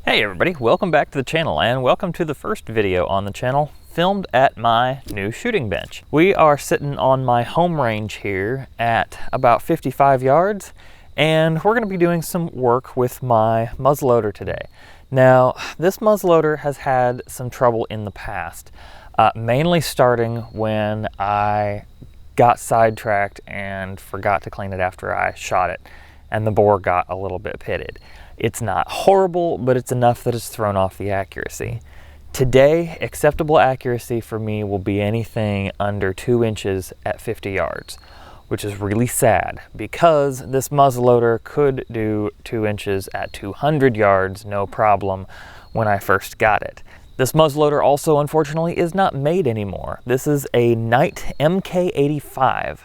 Hey everybody, welcome back to the channel and welcome to the first video on the channel filmed at my new shooting bench. We are sitting on my home range here at about 55 yards and we're going to be doing some work with my muzzleloader today. Now this muzzleloader has had some trouble in the past, mainly starting when I got sidetracked and forgot to clean it after I shot it and the bore got a little bit pitted. It's not horrible, but it's enough that it's thrown off the accuracy. Today, acceptable accuracy for me will be anything under 2 inches at 50 yards, which is really sad because this muzzleloader could do 2 inches at 200 yards, no problem, when I first got it. This muzzleloader also, unfortunately, is not made anymore. This is a Knight MK85.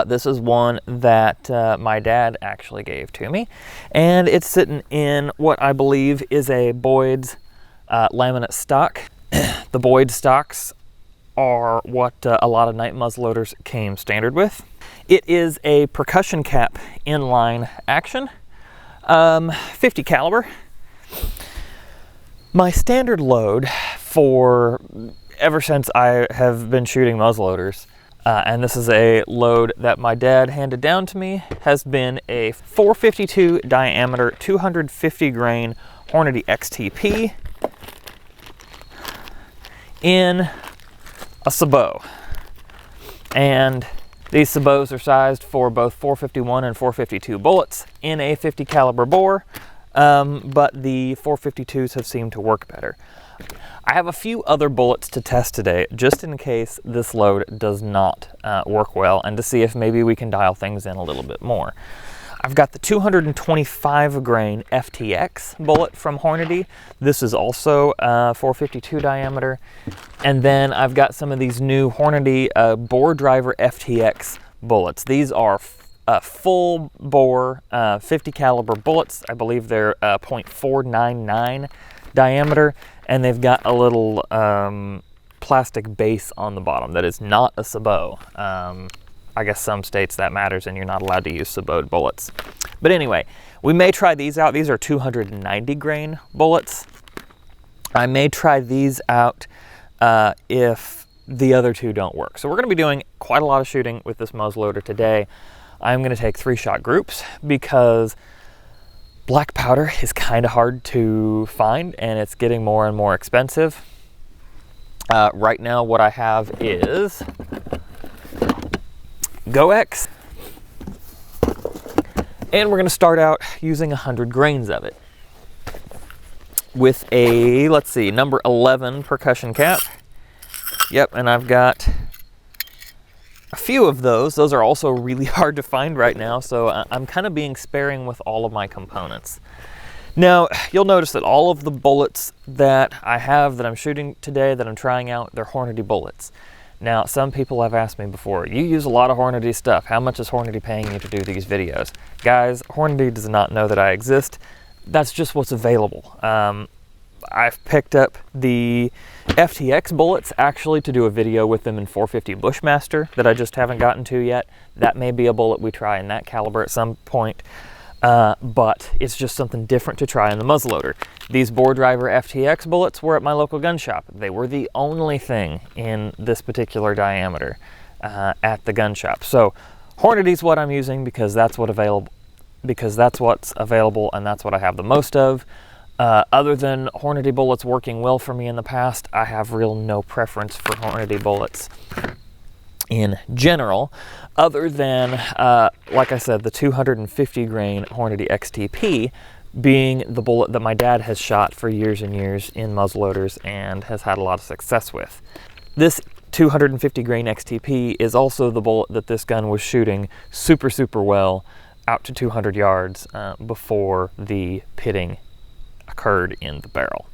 This is one that my dad actually gave to me, and it's sitting in what I believe is a Boyd's laminate stock. The Boyd stocks are what a lot of Knight muzzleloaders came standard with. It is a percussion cap inline action, 50 caliber. My standard load for ever since I have been shooting muzzleloaders, and this is a load that my dad handed down to me, has been a 452 diameter, 250 grain Hornady XTP in a sabot. And these sabots are sized for both 451 and 452 bullets in a 50 caliber bore, but the 452s have seemed to work better. I have a few other bullets to test today, just in case this load does not work well, and to see if maybe we can dial things in a little bit more. I've got the 225 grain FTX bullet from Hornady. This is also 452 diameter. And then I've got some of these new Hornady bore driver FTX bullets. These are full bore 50 caliber bullets. I believe they're .499 diameter, and they've got a little plastic base on the bottom that is not a sabot. I guess some states that matters and you're not allowed to use sabot bullets. But anyway, we may try these out. These are 290 grain bullets. I may try these out if the other two don't work. So we're going to be doing quite a lot of shooting with this muzzleloader today. I'm going to take 3-shot groups because black powder is kind of hard to find and it's getting more and more expensive. Right now what I have is GoX, and we're going to start out using 100 grains of it with a, let's see, number 11 percussion cap. Yep, and I've got a few of those. Those are also really hard to find right now, so I'm kind of being sparing with all of my components. Now, you'll notice that all of the bullets that I have that I'm shooting today, that I'm trying out, they're Hornady bullets. Now, some people have asked me before, you use a lot of Hornady stuff. How much is Hornady paying you to do these videos? Guys, Hornady does not know that I exist. That's just what's available. I've picked up the FTX bullets actually to do a video with them in 450 Bushmaster that I just haven't gotten to yet. That may be a bullet we try in that caliber at some point, but it's just something different to try in the muzzleloader. These bore driver FTX bullets were at my local gun shop. They were the only thing in this particular diameter at the gun shop. So Hornady's what I'm using because that's what's available and that's what I have the most of. Other than Hornady bullets working well for me in the past, I have real no preference for Hornady bullets in general, other than, like I said, the 250 grain Hornady XTP being the bullet that my dad has shot for years and years in muzzleloaders and has had a lot of success with. This 250 grain XTP is also the bullet that this gun was shooting super well out to 200 yards before the pitting occurred in the barrel.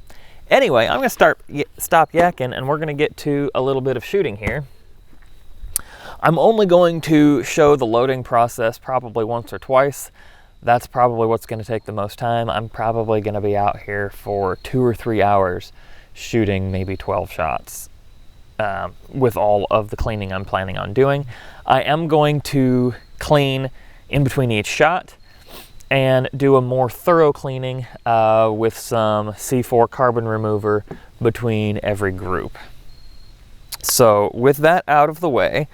Anyway, I'm going to stop yakking and we're going to get to a little bit of shooting here. I'm only going to show the loading process probably once or twice. That's probably what's going to take the most time. I'm probably going to be out here for 2 or 3 hours shooting maybe 12 shots with all of the cleaning I'm planning on doing. I am going to clean in between each shot and do a more thorough cleaning with some C4 carbon remover between every group. So with that out of the way,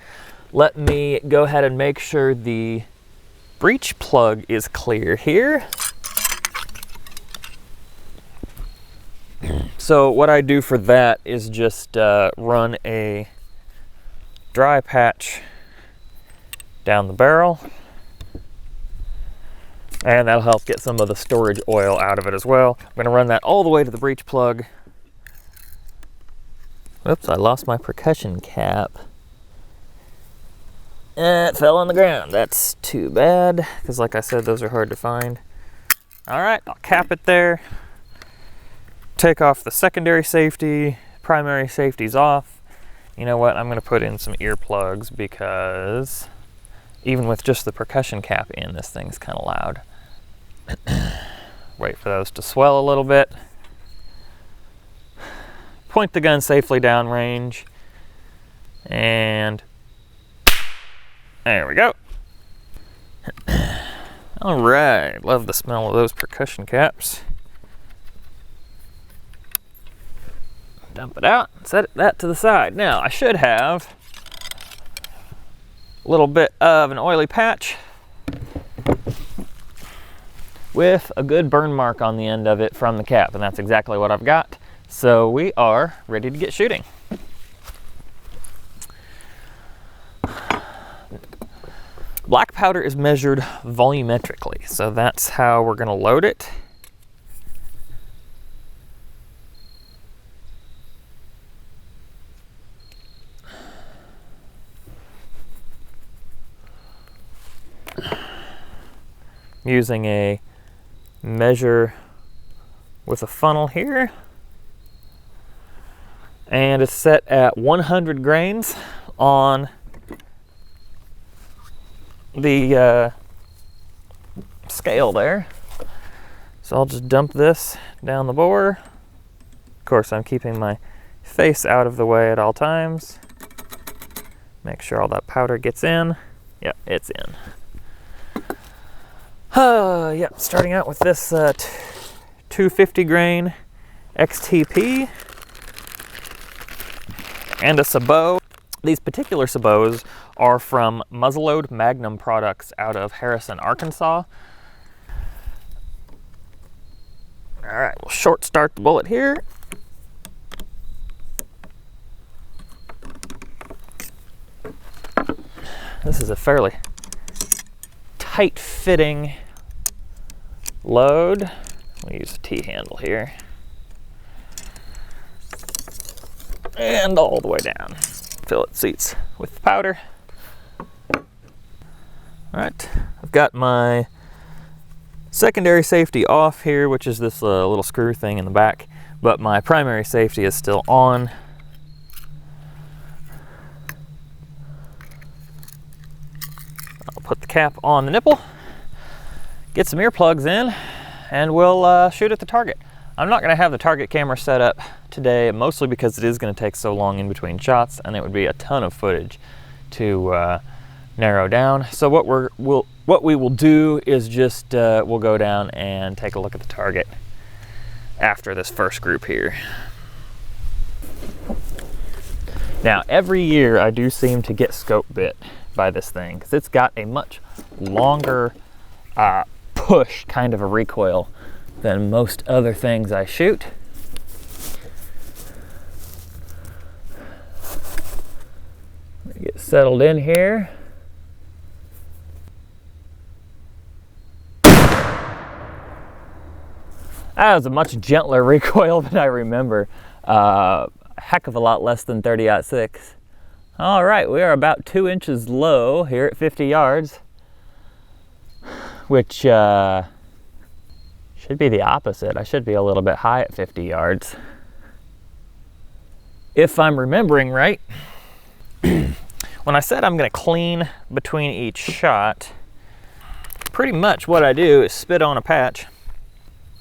let me go ahead and make sure the breech plug is clear here. So what I do for that is just run a dry patch down the barrel, and that'll help get some of the storage oil out of it as well. I'm going to run that all the way to the breech plug. Oops, I lost my percussion cap. It fell on the ground. That's too bad, because like I said, those are hard to find. All right, I'll cap it there. Take off the secondary safety, primary safety's off. You know what, I'm going to put in some earplugs, because even with just the percussion cap in, this thing's kind of loud. Wait for those to swell a little bit. Point the gun safely downrange, and there we go. All right, love the smell of those percussion caps. Dump it out, set that to the side. Now, I should have a little bit of an oily patch with a good burn mark on the end of it from the cap, and that's exactly what I've got. So we are ready to get shooting. Black powder is measured volumetrically, so that's how we're going to load it. Using a measure with a funnel here, and it's set at 100 grains on the scale there. So I'll just dump this down the bore. Of course, I'm keeping my face out of the way at all times. Make sure all that powder gets in. Yep, it's in. Yep, starting out with this 250 grain XTP and a sabot. These particular sabots are from Muzzleloader Magnum products out of Harrison, Arkansas. All right, we'll short start the bullet here. This is a fairly tight fitting load. We'll use a T-handle here. And all the way down. Fill its seats with powder. All right, I've got my secondary safety off here, which is this little screw thing in the back, but my primary safety is still on. I'll put the cap on the nipple, get some earplugs in, and we'll shoot at the target. I'm not going to have the target camera set up today, mostly because it is going to take so long in between shots, and it would be a ton of footage to narrow down. So what we will do is just we'll go down and take a look at the target after this first group here. Now, every year I do seem to get scope bit by this thing, because it's got a much longer push kind of a recoil than most other things I shoot. Get settled in here. That was a much gentler recoil than I remember. A heck of a lot less than 30-06. All right, we are about 2 inches low here at 50 yards, which should be the opposite. I should be a little bit high at 50 yards. If I'm remembering right, when I said I'm going to clean between each shot, pretty much what I do is spit on a patch,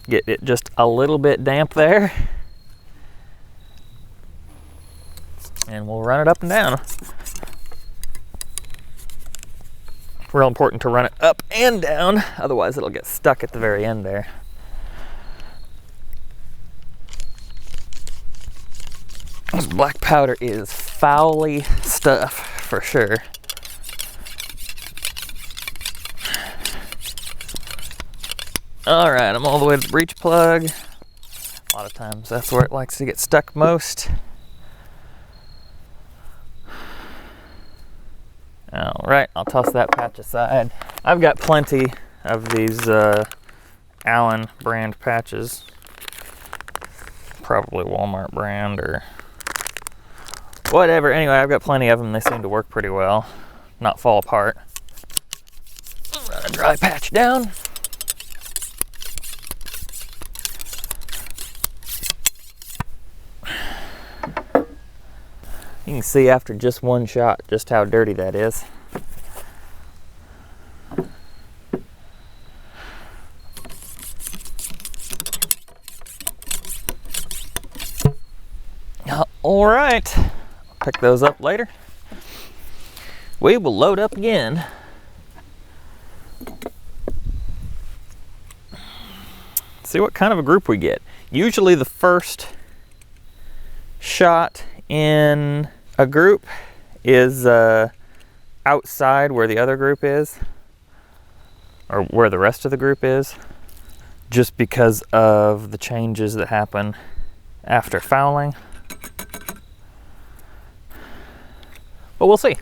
get it just a little bit damp there, and we'll run it up and down. real important to run it up and down, otherwise it'll get stuck at the very end there. This black powder is foully stuff for sure. All right, I'm all the way to the breech plug. A lot of times that's where it likes to get stuck most. All right, I'll toss that patch aside. I've got plenty of these Allen brand patches. Probably Walmart brand or whatever. Anyway, I've got plenty of them. They seem to work pretty well, not fall apart. Run a dry patch down. You can see after just one shot just how dirty that is. All right, I'll pick those up later. We will load up again. See what kind of a group we get. Usually the first shot in a group is outside where the other group is, or where the rest of the group is, just because of the changes that happen after fouling. But we'll see.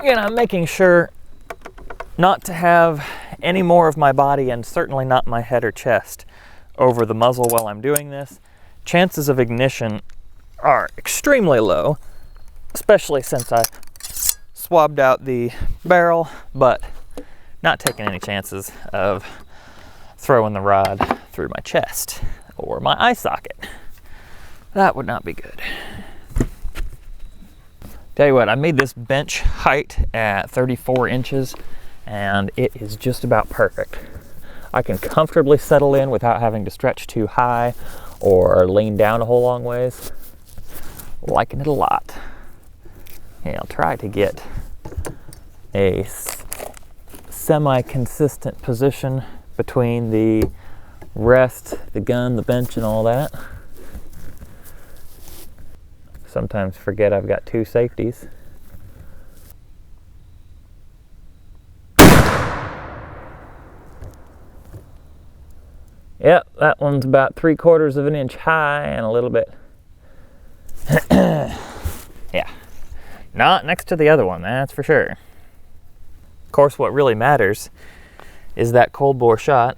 Again, I'm making sure not to have any more of my body, and certainly not my head or chest, over the muzzle while I'm doing this. Chances of ignition are extremely low, especially since I swabbed out the barrel, but not taking any chances of throwing the rod through my chest or my eye socket. That would not be good. Tell you what, I made this bench height at 34 inches and it is just about perfect. I can comfortably settle in without having to stretch too high or lean down a whole long ways. Liking it a lot. Yeah, I'll try to get a semi-consistent position between the rest, the gun, the bench, and all that. Sometimes forget I've got two safeties. Yep, that one's about 3/4 of an inch high and a little bit. Yeah, not next to the other one, that's for sure. Of course, what really matters is that cold bore shot.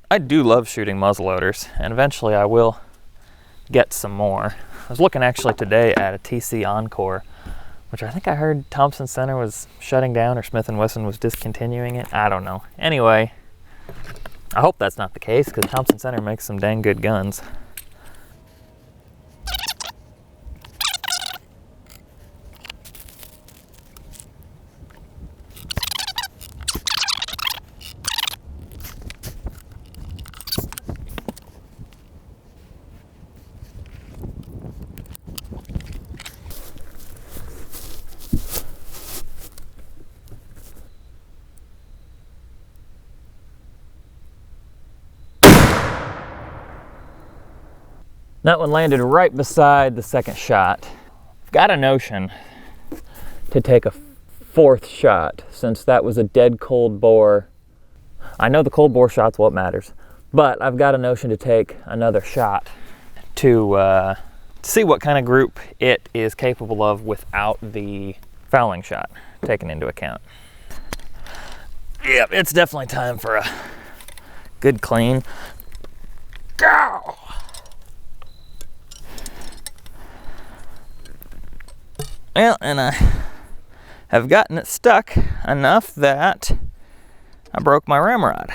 I do love shooting muzzleloaders, and eventually I will get some more. I was looking actually today at a TC Encore, which I think I heard Thompson Center was shutting down or Smith & Wesson was discontinuing it. I don't know. Anyway, I hope that's not the case because Thompson Center makes some dang good guns. That one landed right beside the second shot. I've got a notion to take a fourth shot since that was a dead cold bore. I know the cold bore shot's what matters, but I've got a notion to take another shot to see what kind of group it is capable of without the fouling shot taken into account. Yep, it's definitely time for a good clean. Go! Well, and I have gotten it stuck enough that I broke my ramrod.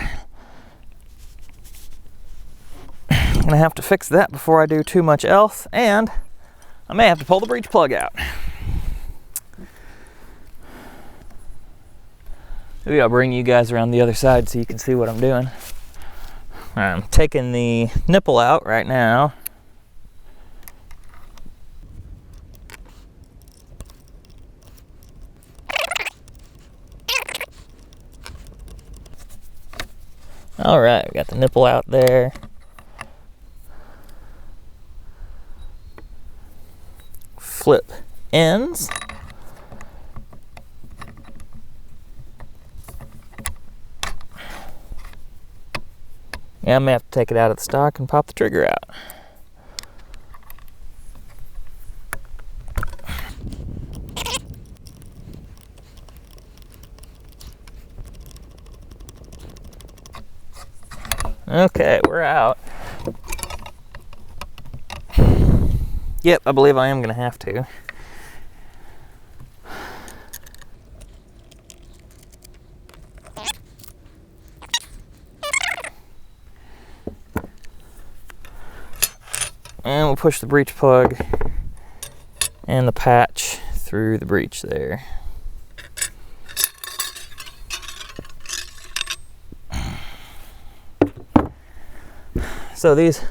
I'm gonna have to fix that before I do too much else, and I may have to pull the breech plug out. Maybe I'll bring you guys around the other side so you can see what I'm doing. I'm taking the nipple out right now. All right, we got the nipple out there. Flip ends. Yeah, I may have to take it out of the stock and pop the trigger out. Okay, we're out. Yep, I believe I am going to have to. And we'll push the breech plug and the patch through the breech there. So these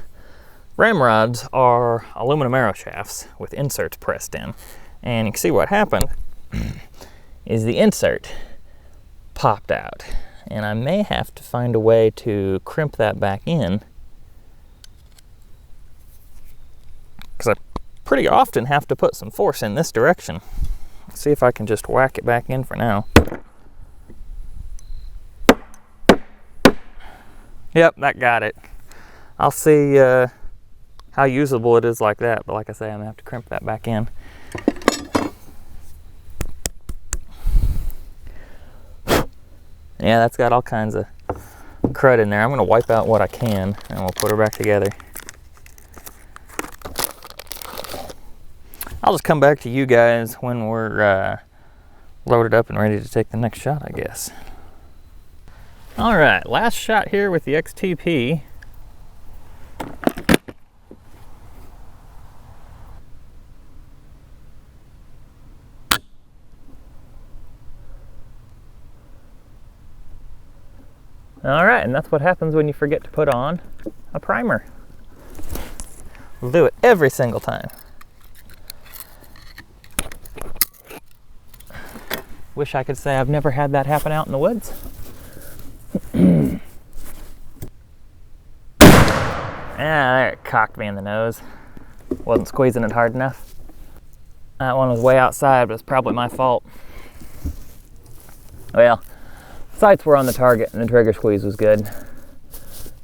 ramrods are aluminum arrow shafts with inserts pressed in. And you can see what happened is the insert popped out. And I may have to find a way to crimp that back in, because I pretty often have to put some force in this direction. Let's see if I can just whack it back in for now. Yep, that got it. I'll see how usable it is like that, but like I say, I'm gonna have to crimp that back in. Yeah, that's got all kinds of crud in there. I'm gonna wipe out what I can and we'll put her back together. I'll just come back to you guys when we're loaded up and ready to take the next shot, I guess. All right, last shot here with the XTP. All right, and that's what happens when you forget to put on a primer. We'll do it every single time. Wish I could say I've never had that happen out in the woods. There it cocked me in the nose. Wasn't squeezing it hard enough. That one was way outside, but it's probably my fault. Well, sights were on the target and the trigger squeeze was good.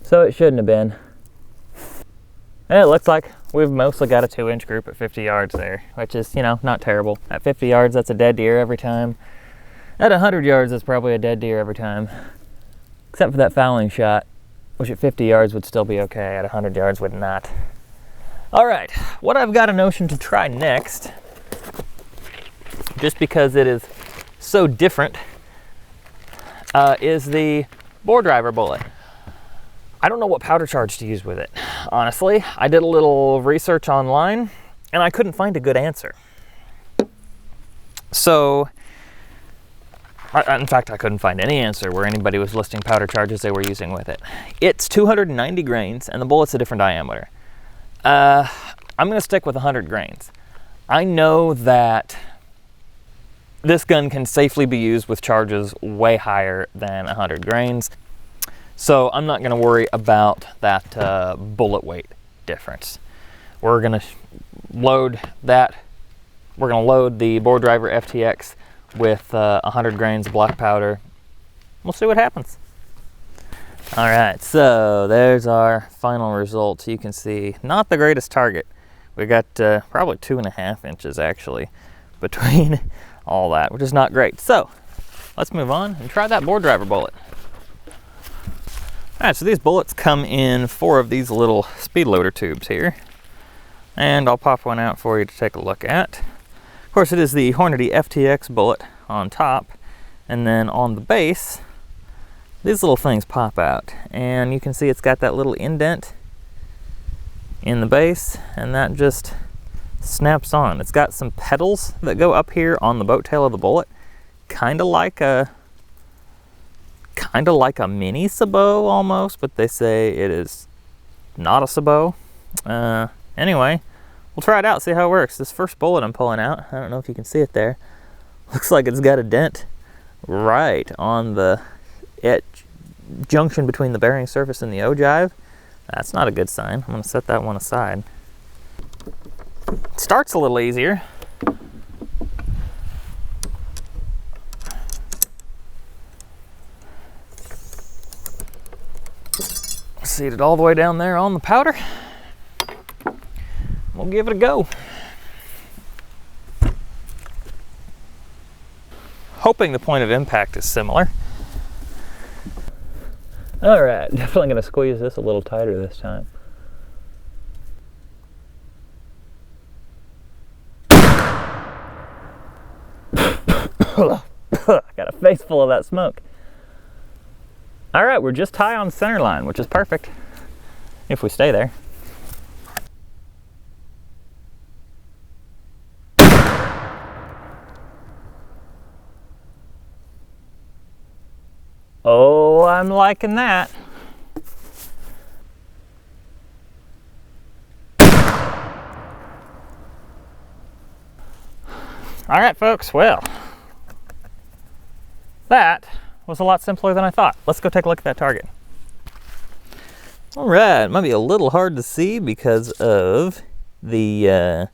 So it shouldn't have been. And it looks like we've mostly got a 2-inch group at 50 yards there, which is, you know, not terrible. At 50 yards, that's a dead deer every time. At 100 yards, that's probably a dead deer every time. Except for that fouling shot, which at 50 yards would still be okay, at 100 yards would not. All right, what I've got a notion to try next, just because it is so different, is the bore driver bullet. I don't know what powder charge to use with it, honestly. I did a little research online, and I couldn't find a good answer. So, in fact, I couldn't find any answer where anybody was listing powder charges they were using with it. It's 290 grains, and the bullet's a different diameter. I'm gonna stick with 100 grains. I know that this gun can safely be used with charges way higher than 100 grains. So I'm not gonna worry about that bullet weight difference. We're gonna load that. We're gonna load the bore driver FTX with 100 grains of black powder. We'll see what happens. All right, so there's our final result. You can see not the greatest target. We got probably 2.5 inches actually between all that, which is not great. So let's move on and try that bore driver bullet. All right, so these bullets come in 4 of these little speed loader tubes here. And I'll pop one out for you to take a look at. Of course, it is the Hornady FTX bullet on top, and then on the base, these little things pop out, and you can see it's got that little indent in the base, and that just snaps on. It's got some petals that go up here on the boat tail of the bullet, kind of like a mini sabot almost, but they say it is not a sabot. Anyway, we'll try it out, see how it works. This first bullet I'm pulling out, I don't know if you can see it there, looks like it's got a dent right on the edge junction between the bearing surface and the ogive. That's not a good sign. I'm going to set that one aside. It starts a little easier. Seat it all the way down there on the powder. We'll give it a go. Hoping the point of impact is similar. All right, definitely gonna squeeze this a little tighter this time. Got a face full of that smoke. All right, we're just high on center line, which is perfect if we stay there. Oh, I'm liking that. All right, folks, well, that was a lot simpler than I thought. Let's go take a look at that target. All right, it might be a little hard to see because of the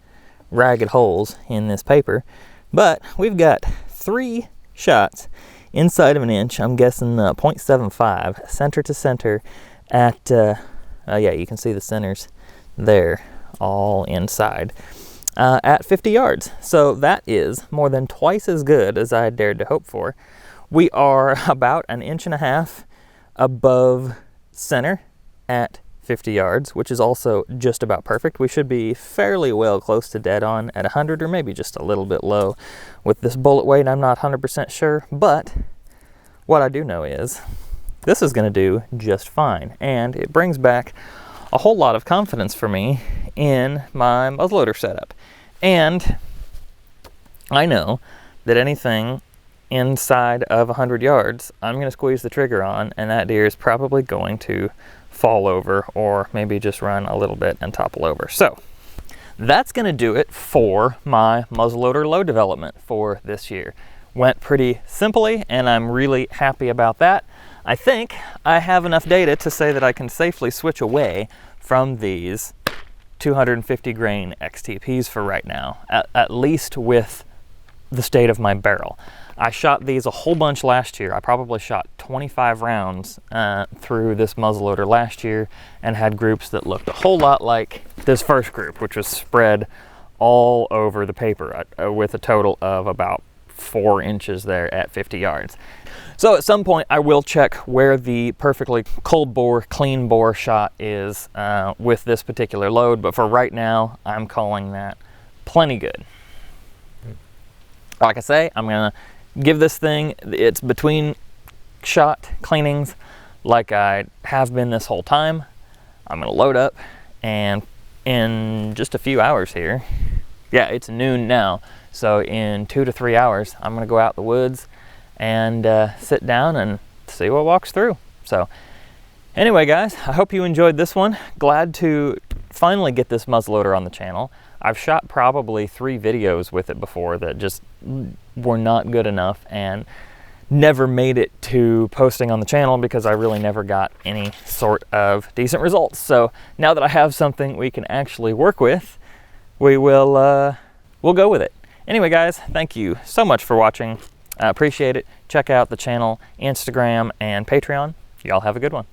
ragged holes in this paper, but we've got 3 shots inside of an inch. I'm guessing 0.75 center to center at, yeah, you can see the centers there all inside at 50 yards. So that is more than twice as good as I had dared to hope for. We are about 1.5 inches above center at 50 yards, which is also just about perfect. We should be fairly well close to dead on at 100, or maybe just a little bit low with this bullet weight. I'm not 100% sure, but what I do know is this is going to do just fine, and it brings back a whole lot of confidence for me in my muzzleloader setup. And I know that anything inside of 100 yards, I'm going to squeeze the trigger on, and that deer is probably going to fall over or maybe just run a little bit and topple over. So that's going to do it for my muzzleloader load development for this year. Went pretty simply, and I'm really happy about that. I think I have enough data to say that I can safely switch away from these 250 grain XTPs for right now, at least with the state of my barrel. I shot these a whole bunch last year. I probably shot 25 rounds through this muzzleloader last year, and had groups that looked a whole lot like this first group, which was spread all over the paper with a total of about 4 inches there at 50 yards. So at some point I will check where the perfectly cold bore, clean bore shot is with this particular load, but for right now I'm calling that plenty good. Like I say, I'm gonna give this thing its between shot cleanings like I have been this whole time. I'm gonna load up, and in just a few hours here, yeah, it's noon now, so in 2 to 3 hours I'm gonna go out in the woods and sit down and see what walks through. So anyway guys, I hope you enjoyed this one. Glad to finally get this muzzleloader on the channel. I've shot probably 3 videos with it before that just were not good enough and never made it to posting on the channel because I really never got any sort of decent results. So now that I have something we can actually work with, we'll go with it. Anyway guys, thank you so much for watching. I appreciate it. Check out the channel, Instagram, and Patreon. Y'all have a good one.